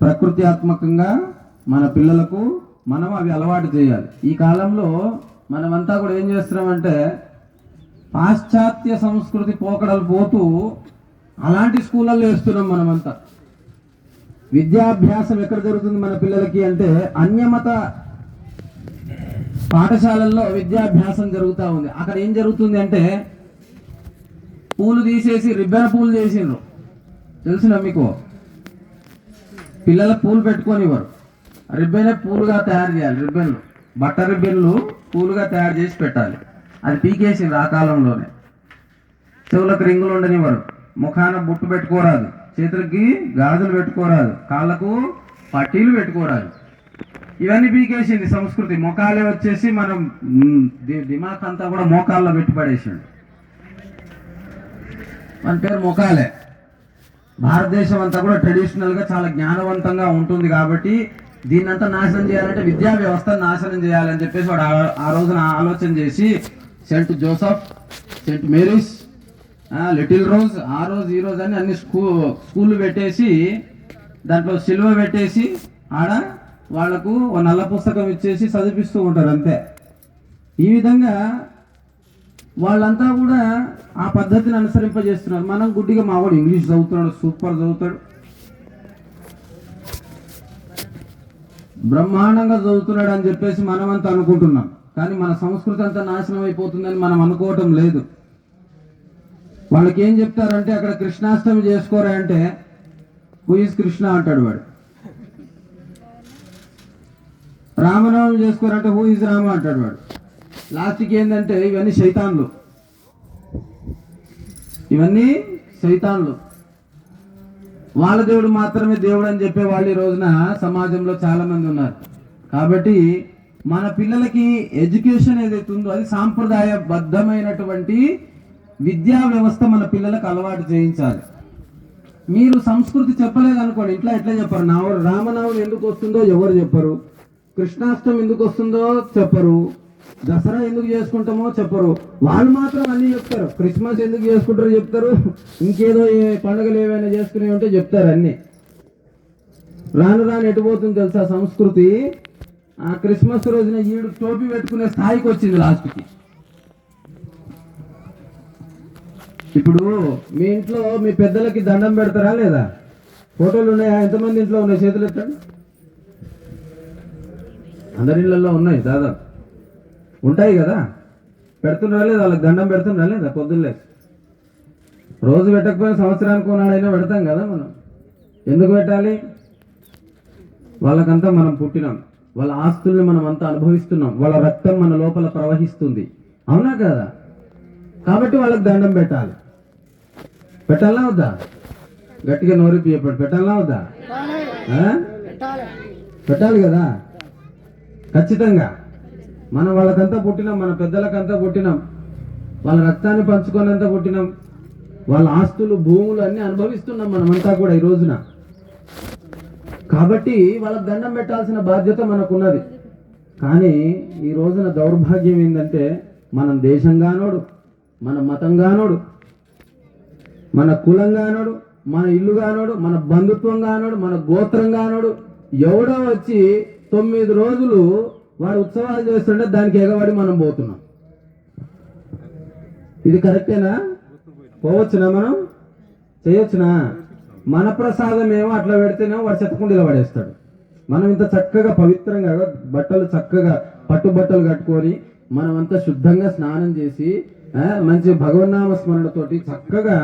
ప్రకృత్యాత్మకంగా మన పిల్లలకు మనం అవి అలవాటు చేయాలి. ఈ కాలంలో మనమంతా కూడా ఏం చేస్తున్నామంటే పాశ్చాత్య సంస్కృతి పోకడలు పోతూ అలాంటి స్కూళ్ళల్లో వేస్తున్నాం. మనమంతా విద్యాభ్యాసం ఎక్కడ జరుగుతుంది మన పిల్లలకి అంటే అన్యమత పాఠశాలల్లో విద్యాభ్యాసం జరుగుతూ ఉంది. అక్కడ ఏం జరుగుతుంది అంటే పూలు తీసేసి రిబ్బన్ పూలు చేసిండ్రు. తెలిసిన మీకు పిల్లల పూలు పెట్టుకోనివ్వరు, రిబ్బనే పూలుగా తయారు చేయాలి. రిబ్బన్లు బట్టర్ రిబ్బన్లు పూలుగా తయారు చేసి పెట్టాలి. అది పీకేసిండ్రు ఆ కాలంలోనే. చెవులకు రింగులు ఉండనివ్వరు, ముఖాన బొట్టు పెట్టుకోరాదు, చేతులకి గాజులు పెట్టుకోరాదు, కాళ్ళకు పట్టీలు పెట్టుకోరాదు. ఇవన్నీ పీకేసింది సంస్కృతి. మొఖాలే వచ్చేసి మనం దిమాగ్ అంతా కూడా మోకాల్లో పెట్టి పడేసిండు. మన పేరు మొఖాలే. భారతదేశం అంతా కూడా ట్రెడిషనల్గా చాలా జ్ఞానవంతంగా ఉంటుంది కాబట్టి దీన్నంతా నాశనం చేయాలంటే విద్యా వ్యవస్థను నాశనం చేయాలని చెప్పేసి వాడు ఆ రోజున ఆలోచన చేసి Saint Joseph, Saint Mary's, little rose, ఆ రోజు ఈ రోజు అని అన్ని స్కూళ్ళు పెట్టేసి దాంట్లో సిలువ పెట్టేసి ఆడ వాళ్లకు ఒక నల్ల పుస్తకం ఇచ్చేసి చదివిస్తూ ఉంటారు అంతే. ఈ విధంగా వాళ్ళంతా కూడా ఆ పద్ధతిని అనుసరింపజేస్తున్నారు. మనం గుడ్డిగా మావాడు ఇంగ్లీష్ చదువుతున్నాడు, సూపర్ చదువుతాడు, బ్రహ్మాండంగా చదువుతున్నాడు అని చెప్పేసి మనమంతా అనుకుంటున్నాం. కానీ మన సంస్కృతి అంతా నాశనం అయిపోతుందని మనం అనుకోవటం లేదు. వాళ్ళకి ఏం చెప్తారంటే అక్కడ కృష్ణాష్టమి చేసుకోరా అంటే హూ ఈజ్ కృష్ణ అంటాడు వాడు. రామనవమి చేసుకోరంటే హూ ఈజ్ రామ అంటాడు వాడు. లాస్ట్కి ఏంటంటే ఇవన్నీ శైతాన్లు, ఇవన్నీ శైతాన్లు. వాళ్ళ దేవుడు మాత్రమే దేవుడు అని చెప్పే వాళ్ళు ఈ రోజున సమాజంలో చాలా మంది ఉన్నారు. కాబట్టి మన పిల్లలకి ఎడ్యుకేషన్ ఏదైతే ఉందో అది సాంప్రదాయబద్ధమైనటువంటి విద్యా వ్యవస్థ మన పిల్లలకు అలవాటు చేయించాలి. మీరు సంస్కృతి చెప్పలేదు అనుకోండి, ఇట్లా ఎట్లా చెప్పరు. రామనవమి ఎందుకు వస్తుందో ఎవరు చెప్పరు, కృష్ణాష్టమి ఎందుకు వస్తుందో చెప్పరు, దసరా ఎందుకు చేసుకుంటామో చెప్పరు. వాళ్ళు మాత్రం అన్ని చెప్తారు. క్రిస్మస్ ఎందుకు చేసుకుంటారో చెప్తారు, ఇంకేదో పండుగలు ఏవైనా చేసుకునే ఉంటే చెప్తారు అన్ని. రాను రాను ఎటుపోతుంది తెలుసా సంస్కృతి. ఆ క్రిస్మస్ రోజున ఈడు టోపీ పెట్టుకునే స్థాయికి వచ్చింది లాస్ట్కి. ఇప్పుడు మీ ఇంట్లో మీ పెద్దలకి దండం పెడతారా లేదా? ఫోటోలు ఉన్నాయా? ఎంతమంది ఇంట్లో ఉన్నాయి? చేతులు ఎత్తండి. అందరి ఇళ్లలో ఉన్నాయి, దాదాపు ఉంటాయి కదా. పెడుతున్నారా లేదా? వాళ్ళకి దండం పెడుతున్నారా లేదా? పొద్దున్నే రోజు పెట్టకపోయినా సంవత్సరానికి కొన్నాడైనా పెడతాం కదా మనం. ఎందుకు పెట్టాలి? వాళ్ళకంతా మనం పుట్టినాం, వాళ్ళ ఆస్తుల్ని మనం అంతా అనుభవిస్తున్నాం, వాళ్ళ రక్తం మన లోపల ప్రవహిస్తుంది, అవునా కదా? కాబట్టి వాళ్ళకి దండం పెట్టాలి. పెట్టాలా వద్దా? గట్టిగా నోరిపి చెప్పాడు. పెట్టాలా వద్దా? పెట్టాలి కదా ఖచ్చితంగా. మనం వాళ్ళకంతా పుట్టినాం, మన పెద్దలకంతా పుట్టినాం, వాళ్ళ రక్తాన్ని పంచుకోనంతా పుట్టినాం, వాళ్ళ ఆస్తులు భూములు అన్ని అనుభవిస్తున్నాం మనమంతా కూడా ఈ రోజున. కాబట్టి వాళ్ళకి దండం పెట్టాల్సిన బాధ్యత మనకున్నది. కానీ ఈ రోజున దౌర్భాగ్యం ఏంటంటే మనం దేశంగానోడు, మన మతంగానోడు, మన కులంగానోడు, మన ఇల్లుగానోడు, మన బంధుత్వంగానోడు, మన గోత్రంగానోడు ఎవడో వచ్చి 9 రోజులు వాడు ఉత్సవాలు చేస్తుంటే దానికి ఎగబడి మనం పోతున్నాం. ఇది కరెక్టేనా? పోవచ్చునా? మనం చేయొచ్చునా? మన ప్రసాదం ఏమో అట్లా పెడితేనేమో వాడు చెత్తకుండీలో పడేస్తాడు. మనం ఇంత చక్కగా పవిత్రంగా బట్టలు చక్కగా పట్టుబట్టలు కట్టుకొని మనమంతా శుద్ధంగా స్నానం చేసి మంచి భగవన్నామ స్మరణతోటి చక్కగా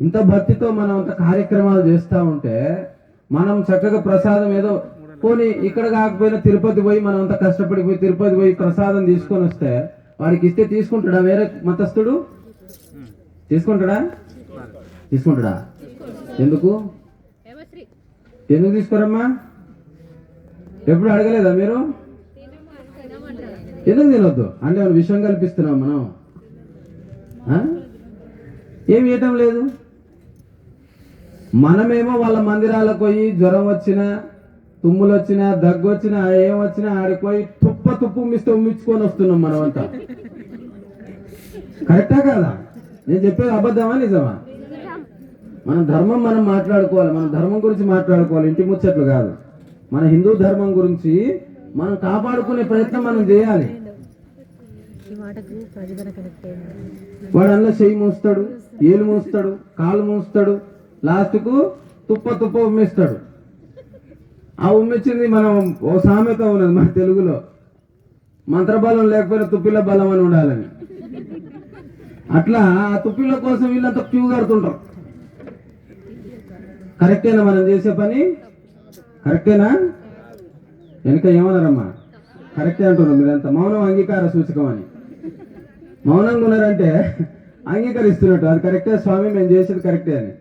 ఇంత భక్తితో మనం అంత కార్యక్రమాలు చేస్తూ ఉంటే మనం చక్కగా ప్రసాదం ఏదో పోనీ ఇక్కడ కాకపోయినా తిరుపతి పోయి మనం అంతా కష్టపడిపోయి తిరుపతి పోయి ప్రసాదం తీసుకొని వస్తే వాడికి ఇస్తే తీసుకుంటాడా? వేరే మతస్థుడు తీసుకుంటాడా? తీసుకుంటాడా? ఎందుకు తీసుకోరమ్మా? ఎప్పుడు అడగలేదా మీరు? ఎందుకు తినొద్దు అంటే మనం విషయం కల్పిస్తున్నాం మనం? ఏమి ఇవ్వటం లేదు. మనమేమో వాళ్ళ మందిరాలకు పోయి జ్వరం వచ్చినా, తుమ్ములు వచ్చినా, దగ్గు వచ్చినా, ఏమొచ్చినా ఆడికి పోయి తుప్పు మిస్తే ఉమ్మించుకొని వస్తున్నాం మనమంతా. కరెక్టా కదా? నేను చెప్పేది అబద్ధమా నిజమా? మన ధర్మం మనం మాట్లాడుకోవాలి, మన ధర్మం గురించి మాట్లాడుకోవాలి, ఇంటి ముచ్చట్లు కాదు. మన హిందూ ధర్మం గురించి మనం కాపాడుకునే ప్రయత్నం మనం చేయాలి. వాడు అందులో చెయ్యి మూస్తాడు, ఏలు మూస్తాడు, కాలు మూస్తాడు, లాస్ట్కు తుప్ప ఉమ్మేస్తాడు. ఆ ఉమ్మిచ్చింది మనం ఓ సామెత ఉన్నది మన తెలుగులో, మంత్రబలం లేకపోయినా తుప్పిల బలం అని ఉండాలని. అట్లా ఆ తుప్పిల కోసం వీళ్ళంతా క్యూ కడుతుంటారు. కరెక్టేనా మనం చేసే పని? కరెక్టేనా? వెనుక ఏమన్నారమ్మా? కరెక్టే అంటున్నారు మీరంతా. మౌనం అంగీకార సూచకం అని. మౌనంగా ఉన్నారంటే అంగీకరిస్తున్నట్టు, అది కరెక్టే స్వామి, మేము చేసేది కరెక్టే అని.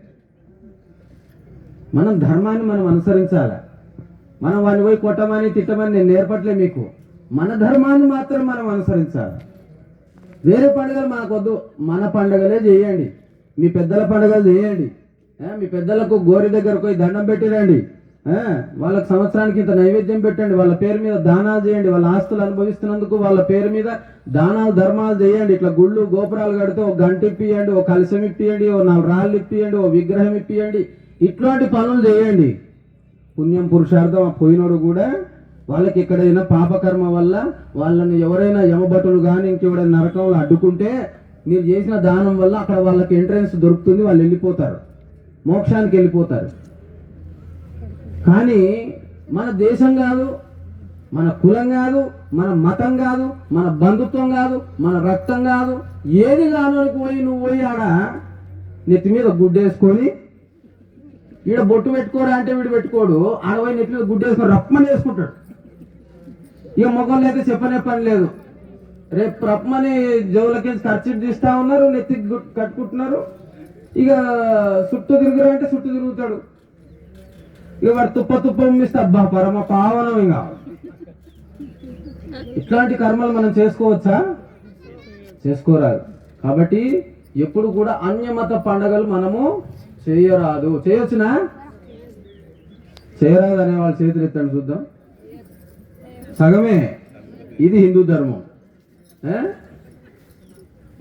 మనం ధర్మాన్ని మనం అనుసరించాలి. మనం వాడిని పోయి కొట్టమని తిట్టమని నేను నేర్పట్లే మీకు. మన ధర్మాన్ని మాత్రం మనం అనుసరించాలి. వేరే పండుగలు మనకొద్దు, మన పండుగలే చేయండి. మీ పెద్దల పండుగలు చేయండి. మీ పెద్దలకు గోరి దగ్గరకు పోయి దండం పెట్టిరండి. వాళ్ళకి సంవత్సరానికి ఇంత నైవేద్యం పెట్టండి. వాళ్ళ పేరు మీద దానాలు చేయండి. వాళ్ళ ఆస్తులు అనుభవిస్తున్నందుకు వాళ్ళ పేరు మీద దానాలు ధర్మాలు చేయండి. ఇట్లా గుళ్ళు గోపురాలు కడితే ఒక గంట ఇప్పియండి, ఓ కలశం ఇప్పియండి, ఓ 4 రాళ్ళు ఇప్పియండి, ఓ విగ్రహం ఇప్పియండి. ఇట్లాంటి పనులు చేయండి. పుణ్యం పురుషార్థం ఆ పోయినోడు కూడా వాళ్ళకి ఎక్కడైనా పాపకర్మ వల్ల వాళ్ళని ఎవరైనా యమభటులు కానీ ఇంకెవరైనా నరకంలో అడ్డుకుంటే మీరు చేసిన దానం వల్ల అక్కడ వాళ్ళకి ఎంట్రన్స్ దొరుకుతుంది, వాళ్ళు వెళ్ళిపోతారు, మోక్షానికి వెళ్ళిపోతారు. కానీ మన దేశం కాదు, మన కులం కాదు, మన మతం కాదు, మన బంధుత్వం కాదు, మన రక్తం కాదు, ఏది కానోనికి పోయి నువ్వు పోయి ఆడ నెత్తి మీద గుడ్డేసుకొని ఈడ బొట్టు పెట్టుకోరా అంటే వీడు పెట్టుకోడు, ఆడపోయి నెత్తి మీద గుడ్డేసుకొని రప్పని వేసుకుంటాడు. ఇక మొగోళ్ళు అయితే చెప్పనే పని లేదు. రేపు రప్పమని జవులకి ఖర్చు తీస్తా ఉన్నారు, నెత్తి కట్టుకుంటున్నారు. ఇక చుట్టూ తిరుగురా అంటే చుట్టూ తిరుగుతాడు. ఇక వాడు తుప్ప ఉమ్మిస్తే అబ్బా పరమ పావనం. ఇంకా ఇట్లాంటి కర్మలు మనం చేసుకోవచ్చా? చేసుకోరాదు. కాబట్టి ఎప్పుడు కూడా అన్యమత పండుగలు మనము చేయరాదు. చేయొచ్చునా? చేయరాదు అనే వాళ్ళ చేతులు ఎత్తండి చూద్దాం. సగమే. ఇది హిందూ ధర్మం.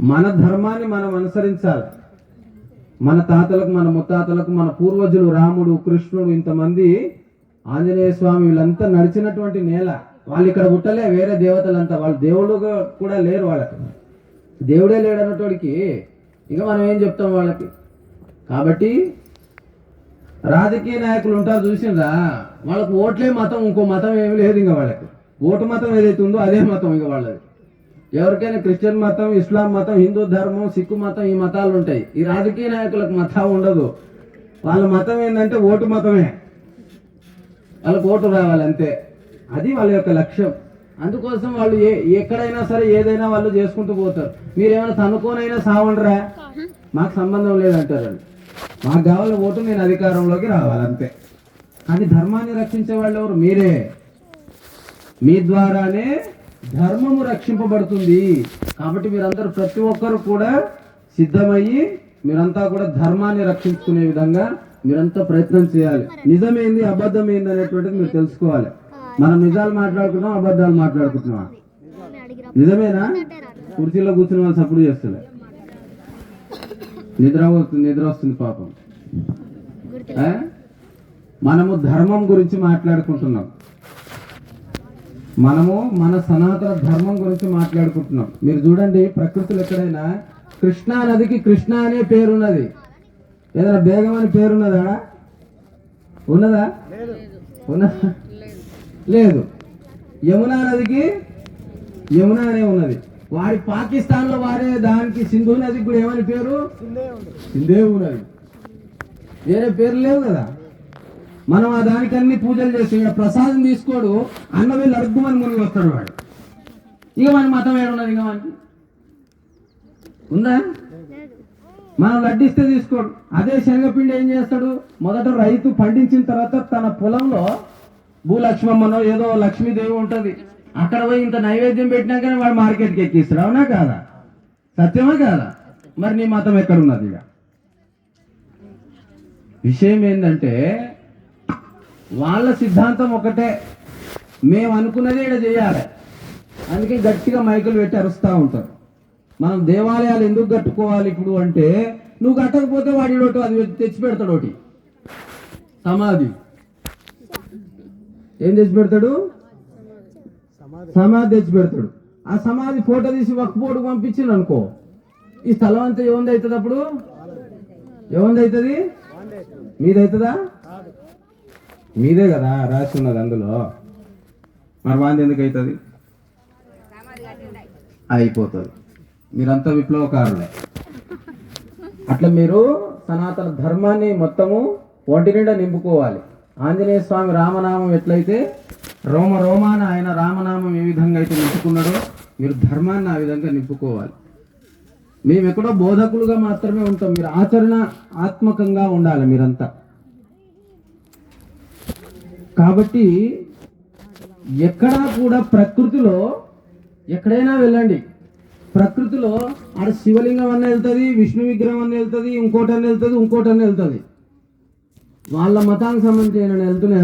మన ధర్మాన్ని మనం అనుసరించాలి. మన తాతలకు, మన ముత్తాతలకు, మన పూర్వజులు రాముడు, కృష్ణుడు, ఇంతమంది, ఆంజనేయ స్వామి, వీళ్ళంతా నడిచినటువంటి నేల. వాళ్ళు ఇక్కడ పుట్టలే, వేరే దేవతలంతా. వాళ్ళు దేవుడు కూడా లేరు, వాళ్ళకి దేవుడే లేడు అన్నటోడికి ఇక మనం ఏం చెప్తాం వాళ్ళకి? కాబట్టి రాజకీయ నాయకులు ఉంటారు చూసిందా, వాళ్ళకు ఓట్లే మతం, ఇంకో మతం ఏమి లేదు. ఇంకా వాళ్ళకి ఓటు మతం ఏదైతే ఉందో అదే మతం ఇక వాళ్ళది. ఎవరికైనా క్రిస్టియన్ మతం, ఇస్లాం మతం, హిందూ ధర్మం, సిక్కు మతం, ఈ మతాలు ఉంటాయి. ఈ రాజకీయ నాయకులకు మతం ఉండదు. వాళ్ళ మతం ఏంటంటే ఓటు మతమే. వాళ్ళకు ఓటు రావాలి అంతే. అది వాళ్ళ యొక్క లక్ష్యం. అందుకోసం వాళ్ళు ఎక్కడైనా సరే ఏదైనా వాళ్ళు చేసుకుంటూ పోతారు. మీరేమైనా తనుకోనైనా సావండరా, మాకు సంబంధం లేదంటారు. మాకు కావాలి ఓటు, నేను అధికారంలోకి రావాలంతే. కానీ ధర్మాన్ని రక్షించే వాళ్ళు ఎవరు? మీరే. మీ ద్వారానే ధర్మము రక్షింపబడుతుంది. కాబట్టి మీరందరూ ప్రతి ఒక్కరు కూడా సిద్ధమయ్యి మీరంతా కూడా ధర్మాన్ని రక్షించుకునే విధంగా మీరంతా ప్రయత్నం చేయాలి. నిజమేంది, అబద్ధం ఏంది అనేటువంటిది మీరు తెలుసుకోవాలి. మనం నిజాలు మాట్లాడుకుంటున్నాం, అబద్ధాలు మాట్లాడుకుంటున్నాం. నిజమేనా? కుర్చీలో కూర్చుని వాళ్ళు సపోర్ట్ చేస్తలే, నిద్ర వస్తుంది పాపం. మనము ధర్మం గురించి మాట్లాడుకుంటున్నాం. మనము మన సనాతన ధర్మం గురించి మాట్లాడుకుంటున్నాం. మీరు చూడండి, ప్రకృతిలో ఎక్కడైనా కృష్ణా నదికి కృష్ణ అనే పేరున్నది. ఏదైనా బేగం అని పేరున్నదా? ఉన్నదా? ఉన్నదా? లేదు. యమునా నదికి యమునా అనే ఉన్నది. వారి పాకిస్తాన్లో వారే దానికి సింధు నదికి కూడా ఏమని పేరు? సింధే ఉన్నది. వేరే పేరు లేవు కదా. మనం ఆ దానికి అన్ని పూజలు చేసి ప్రసాదం తీసుకోడు, అన్న వీళ్ళు అడుగుమని మునిగి వస్తాడు వాడు. ఇక మన మతం ఏడున్నది? ఇక మనకి ఉందా? మనం లడ్డిస్తే తీసుకోడు. అదే శనగపిండి ఏం చేస్తాడు? మొదట రైతు పండించిన తర్వాత తన పొలంలో భూలక్ష్మమ్మనో ఏదో లక్ష్మీదేవి ఉంటుంది, అక్కడ పోయి ఇంత నైవేద్యం పెట్టినాకనే వాడు మార్కెట్కి ఎక్కిస్తాడు. అవునా కాదా? సత్యమా కాదా? మరి నీ మతం ఎక్కడున్నది? ఇక విషయం ఏంటంటే వాళ్ళ సిద్ధాంతం ఒకటే, మేము అనుకున్నది ఇక్కడ చేయాలి. అందుకే గట్టిగా మైకులు పెట్టి అరుస్తూ ఉంటారు. మనం దేవాలయాలు ఎందుకు కట్టుకోవాలి ఇప్పుడు అంటే, నువ్వు కట్టకపోతే వాడి ఒకటి అది తెచ్చి పెడతాడు ఒకటి సమాధి. ఏం తెచ్చి పెడతాడు? సమాధి తెచ్చి పెడతాడు. ఆ సమాధి ఫోటో తీసి వక్ఫ్ బోర్డుకు పంపించింది అనుకో, ఈ స్థలం అంతా ఏముంది అవుతుంది? అప్పుడు ఏముంది అవుతుంది? మీదవుతుందా? మీదే కదా రాసి ఉన్నది అందులో. మరి వాంది ఎందుకు అవుతుంది? అయిపోతుంది. మీరంతా విప్లవకారులే. అట్లా మీరు సనాతన ధర్మాన్ని మొత్తము ఒంటి నిండా నింపుకోవాలి. ఆంజనేయ స్వామి రామనామం ఎట్లయితే రోమ రోమాన ఆయన రామనామం ఏ విధంగా అయితే నింపుకున్నాడో మీరు ధర్మాన్ని ఆ విధంగా నింపుకోవాలి. మేము ఎక్కడో బోధకులుగా మాత్రమే ఉంటాం, మీరు ఆచరణ ఆత్మకంగా ఉండాలి మీరంతా. కాబట్టి ఎక్కడా కూడా ప్రకృతిలో ఎక్కడైనా వెళ్ళండి, ప్రకృతిలో ఆడ శివలింగం అన్న వెళ్తుంది, విష్ణు విగ్రహం అన్న వెళ్తుంది, ఇంకోటి అన్న వెళ్తుంది, ఇంకోటి అన్న వెళ్తుంది. వాళ్ళ మతానికి సంబంధించి నేను వెళ్తున్నాను